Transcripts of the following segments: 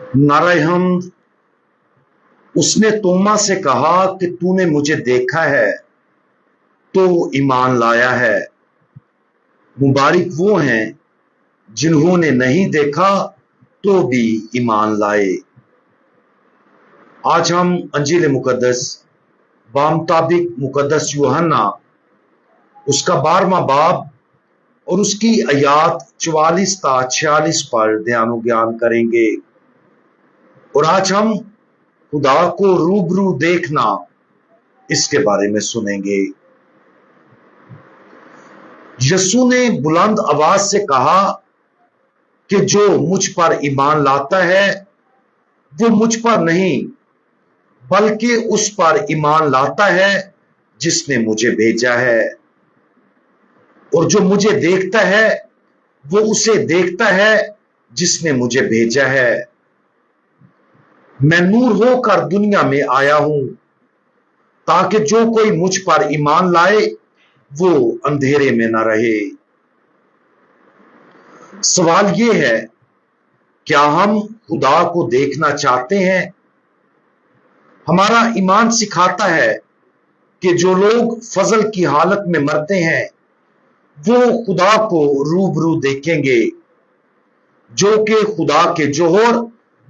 नारे हमद। उसने तोमा से कहा कि तूने मुझे देखा है तो ईमान लाया है। मुबारक वो हैं जिन्होंने नहीं देखा तो भी ईमान लाए। आज हम अंजील मुकद्दस बामुताबिक मुकद्दस यूहन्ना उसका 12वां बाब और उसकी आयात 44 ता 46 पर ध्यान ज्ञान करेंगे। और आज हम खुदा को रूबरू देखना इसके बारे में सुनेंगे। यीशु ने बुलंद आवाज से कहा कि जो मुझ पर ईमान लाता है वो मुझ पर नहीं बल्कि उस पर ईमान लाता है जिसने मुझे भेजा है। और जो मुझे देखता है वो उसे देखता है जिसने मुझे भेजा है। मैं नूर होकर दुनिया में आया हूं ताकि जो कोई मुझ पर ईमान लाए वो अंधेरे में न रहे। सवाल ये है, क्या हम खुदा को देखना चाहते हैं? हमारा ईमान सिखाता है कि जो लोग फजल की हालत में मरते हैं वो खुदा को रूबरू देखेंगे, जो कि खुदा के जोहर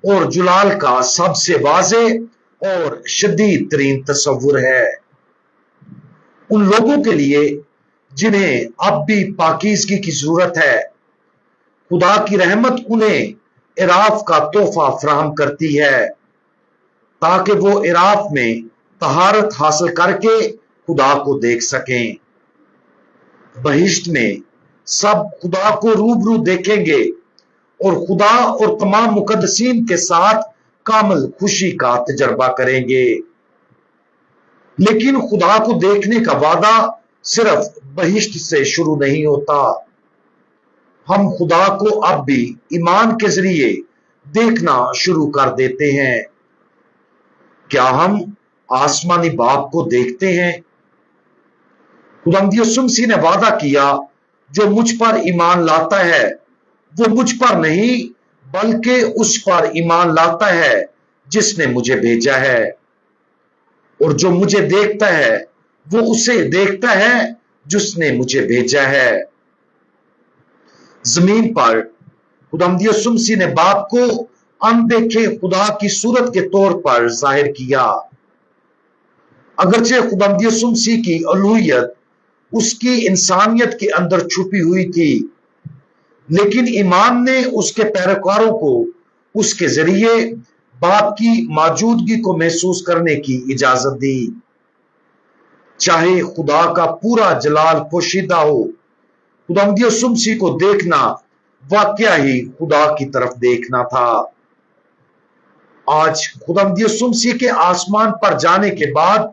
और जुलाल का सबसे वाज़े और शदीद तरीन तस्वुर है। उन लोगों के लिए जिन्हें अब भी पाकीज़गी की जरूरत है, खुदा की रहमत उन्हें इराफ का तोहफा फराहम करती है ताकि वो इराफ में तहारत हासिल करके खुदा को देख सकें। बहिश्त में सब खुदा को रूबरू देखेंगे और खुदा और तमाम मुकद्दसीन के साथ कामिल खुशी का तजर्बा करेंगे। लेकिन खुदा को देखने का वादा सिर्फ बहिश्त से शुरू नहीं होता। हम खुदा को अब भी ईमान के जरिए देखना शुरू कर देते हैं। क्या हम आसमानी बाप को देखते हैं? खुदावंद यीशु मसीह ने वादा किया, जो मुझ पर ईमान लाता है वो मुझ पर नहीं बल्कि उस पर ईमान लाता है जिसने मुझे भेजा है। और जो मुझे देखता है वो उसे देखता है जिसने मुझे भेजा है। जमीन पर खुदावंद यीशु मसीह ने बाप को अनदेखे खुदा की सूरत के तौर पर जाहिर किया। अगरचे खुदावंद यीशु मसीह की अलूहियत उसकी इंसानियत के अंदर छुपी हुई थी, लेकिन ईमान ने उसके पैरोकारों को उसके जरिए बाप की मौजूदगी को महसूस करने की इजाजत दी। चाहे खुदा का पूरा जलाल पोशीदा हो, खुदावंद यीशु मसीह को देखना वाकया ही खुदा की तरफ देखना था। आज खुदावंद यीशु मसीह के आसमान पर जाने के बाद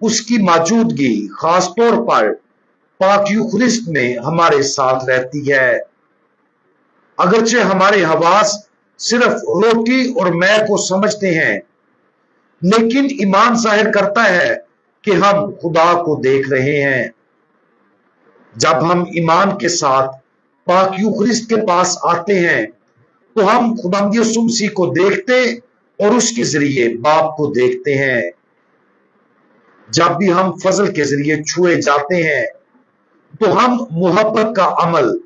उसकी मौजूदगी खास तौर पर पाक यूखरिस्त में हमारे साथ रहती है। अगरचे हमारे हवास सिर्फ रोटी और मैं को समझते हैं, लेकिन ईमान जाहिर करता है कि हम खुदा को देख रहे हैं। जब हम ईमान के साथ पाक यूखरिस्त के पास आते हैं तो हम खुदावंद यीशु मसीह को देखते और उसके जरिए बाप को देखते हैं। जब भी हम फजल के जरिए छुए जाते हैं तो हम मोहब्बत का अमल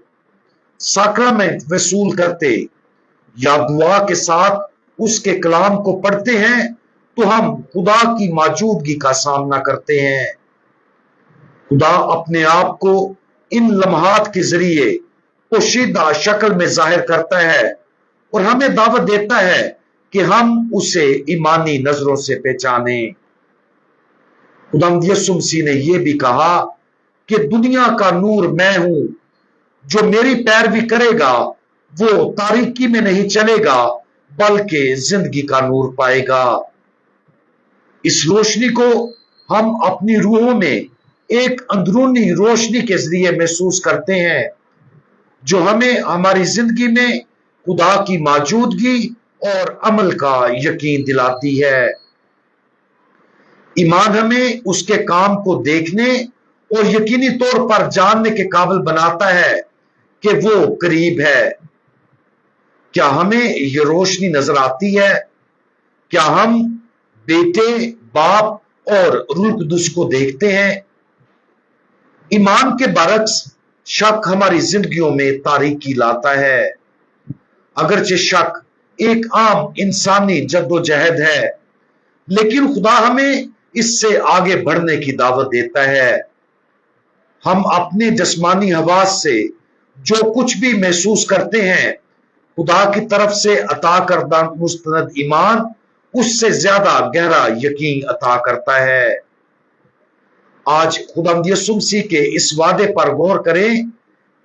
साक्रामेंट वसूल करते या दुआ के साथ उसके कलाम को पढ़ते हैं तो हम खुदा की मौजूदगी का सामना करते हैं। खुदा अपने आप को इन लम्हात के जरिए पोशीदा शक्ल में जाहिर करता है और हमें दावत देता है कि हम उसे ईमानी नजरों से पहचाने। खुदावंद यीशु मसीह ने यह भी कहा कि दुनिया का नूर मैं हूं, जो मेरी पैरवी करेगा वो तारीकी में नहीं चलेगा बल्कि जिंदगी का नूर पाएगा। इस रोशनी को हम अपनी रूहों में एक अंदरूनी रोशनी के जरिए महसूस करते हैं, जो हमें हमारी जिंदगी में खुदा की मौजूदगी और अमल का यकीन दिलाती है। ईमान हमें उसके काम को देखने और यकीनी तौर पर जानने के काबिल बनाता है कि वो करीब है। क्या हमें ये रोशनी नजर आती है? क्या हम बेटे, बाप और रूह कुदस को देखते हैं? ईमान के बरक्स शक हमारी जिंदगियों में तारीकी लाता है। अगरचे शक एक आम इंसानी जद्दोजहद है, लेकिन खुदा हमें इससे आगे बढ़ने की दावत देता है। हम अपने जिस्मानी हवास से जो कुछ भी महसूस करते हैं, खुदा की तरफ से अता करदा मुस्तनद ईमान उससे ज्यादा गहरा यकीन अता करता है। आज खुदावंद यीशु मसीह के इस वादे पर गौर करें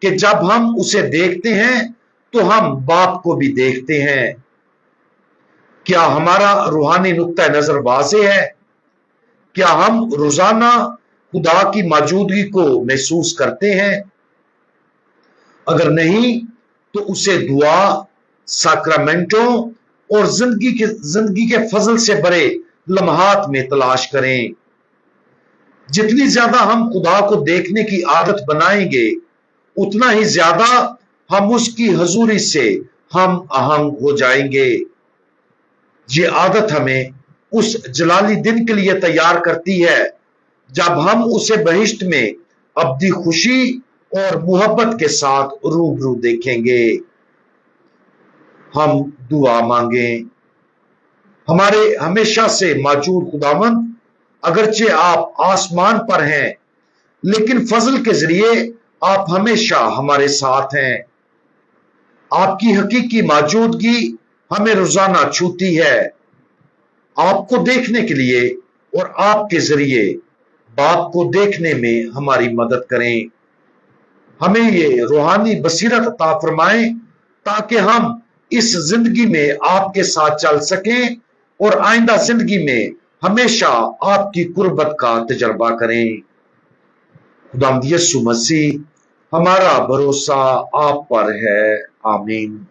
कि जब हम उसे देखते हैं तो हम बाप को भी देखते हैं। क्या हमारा रूहानी नुक्ता नजर वाज़ेह है? क्या हम रोजाना खुदा की मौजूदगी को महसूस करते हैं? अगर नहीं तो उसे दुआ, साक्रामेंटों और जिंदगी के फजल से भरे लम्हात में तलाश करें। जितनी ज्यादा हम खुदा को देखने की आदत बनाएंगे, उतना ही ज्यादा हम उसकी हजूरी से हम आहंग हो जाएंगे। ये आदत हमें उस जलाली दिन के लिए तैयार करती है जब हम उसे बहिश्त में अब्दी खुशी और मोहब्बत के साथ रूबरू देखेंगे। हम दुआ मांगें। हमारे हमेशा से मौजूद खुदावंद, अगरचे आप आसमान पर हैं, लेकिन फजल के जरिए आप हमेशा हमारे साथ हैं। आपकी हकीकी मौजूदगी हमें रोजाना छूती है। आपको देखने के लिए और आपके जरिए बाप को देखने में हमारी मदद करें। हमें ये रूहानी बसीरत अता फरमाएं ताकि हम इस जिंदगी में आपके साथ चल सकें और आइंदा जिंदगी में हमेशा आपकी कुर्बत का तजर्बा करें। खुदावंद यीशु मसीह, हमारा भरोसा आप पर है। आमीन।